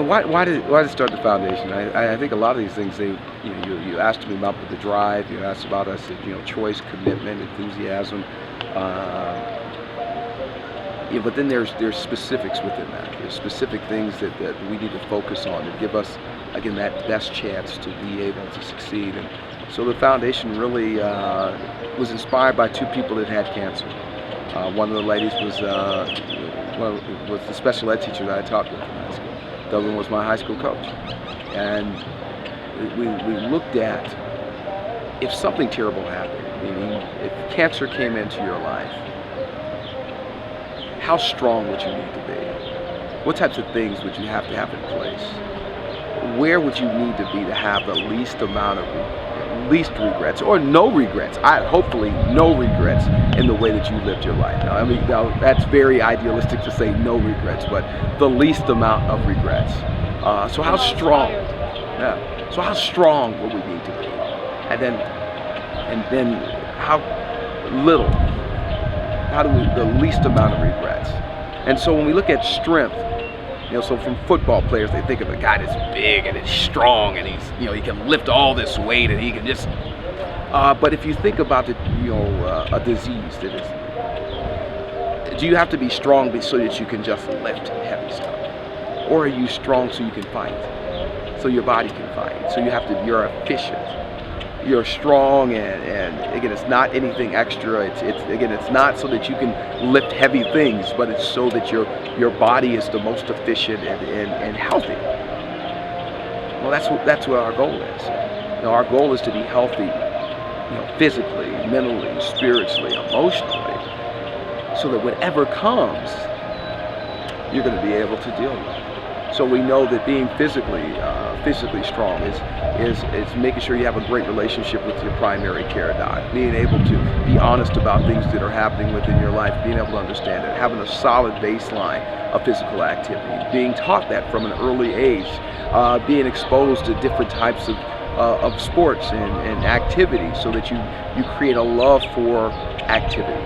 why did it start the foundation? I think a lot of these things, you asked me about the drive, you asked about us, choice, commitment, enthusiasm. But then there's specifics within that. There's specific things that we need to focus on to give us, again, that best chance to be able to succeed. And so the foundation really was inspired by two people that had cancer. One of the ladies was the special ed teacher that I taught with in high school. The other one was my high school coach. And we looked at if something terrible happened, meaning if cancer came into your life, how strong would you need to be? What types of things would you have to have in place? Where would you need to be to have the least amount of regrets, or no regrets? Hopefully no regrets in the way that you lived your life. Now that's very idealistic to say no regrets, but the least amount of regrets. So how strong? Yeah. So how strong would we need to be? And then how little? How do we the least amount of regrets? And so when we look at strength, so from football players, they think of a guy that's big and is strong and he's, he can lift all this weight and he can just. But if you think about a disease that is, do you have to be strong so that you can just lift heavy stuff, or are you strong so you can fight, so your body can fight? So you're efficient. You're strong, and again, it's not anything extra. It's not so that you can lift heavy things, but it's so that your body is the most efficient and healthy. Well, that's what our goal is. Our goal is to be healthy, physically, mentally, spiritually, emotionally, so that whatever comes, you're going to be able to deal with it. So we know that being physically strong is making sure you have a great relationship with your primary care doc, being able to be honest about things that are happening within your life, being able to understand it, having a solid baseline of physical activity, being taught that from an early age, being exposed to different types of sports and activities, so that you create a love for activity,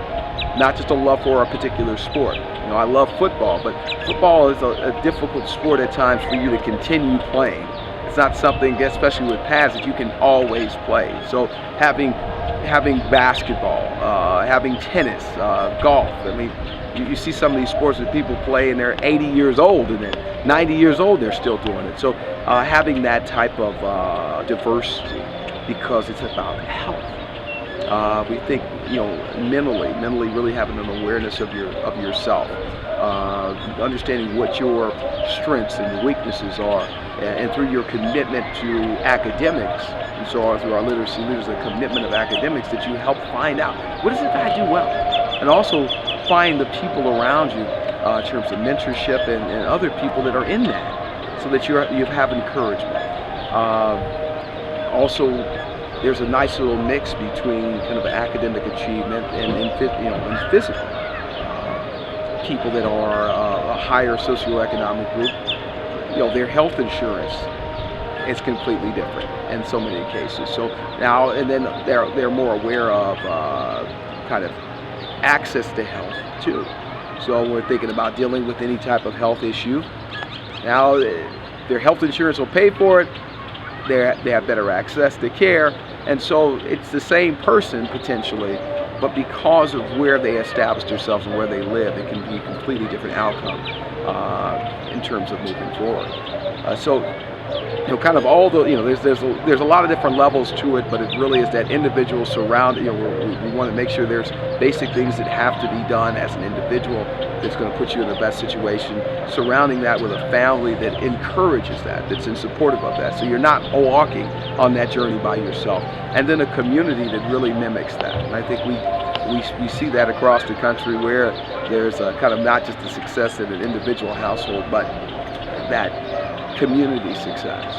not just a love for a particular sport. I love football, but football is a difficult sport at times for you to continue playing. It's not something, especially with pads, that you can always play. So having basketball, having tennis, golf. You see some of these sports that people play and they're 80 years old, and then 90 years old they're still doing it. So having that type of diversity, because it's about health. We think, mentally really having an awareness of yourself, understanding what your strengths and weaknesses are, and through your commitment to academics, and so through our literacy leaders, the commitment of academics, that you help find out what is it that I do well, and also find the people around you in terms of mentorship and other people that are in that, so that you have encouragement. Also, there's a nice little mix between kind of academic achievement and physical. People that are a higher socioeconomic group, their health insurance is completely different in so many cases. So now and then they're more aware of kind of access to health too. So we're thinking about dealing with any type of health issue. Now their health insurance will pay for it. They have better access to care. And so it's the same person potentially, but because of where they establish themselves and where they live, it can be a completely different outcome in terms of moving forward. So kind of all the, there's a lot of different levels to it, but it really is that individual surrounding. We want to make sure there's basic things that have to be done as an individual that's going to put you in the best situation, surrounding that with a family that encourages that's in supportive of that, so you're not walking on that journey by yourself, and then a community that really mimics that. And I think we see that across the country, where there's a kind of not just the success in an individual household, but that community success.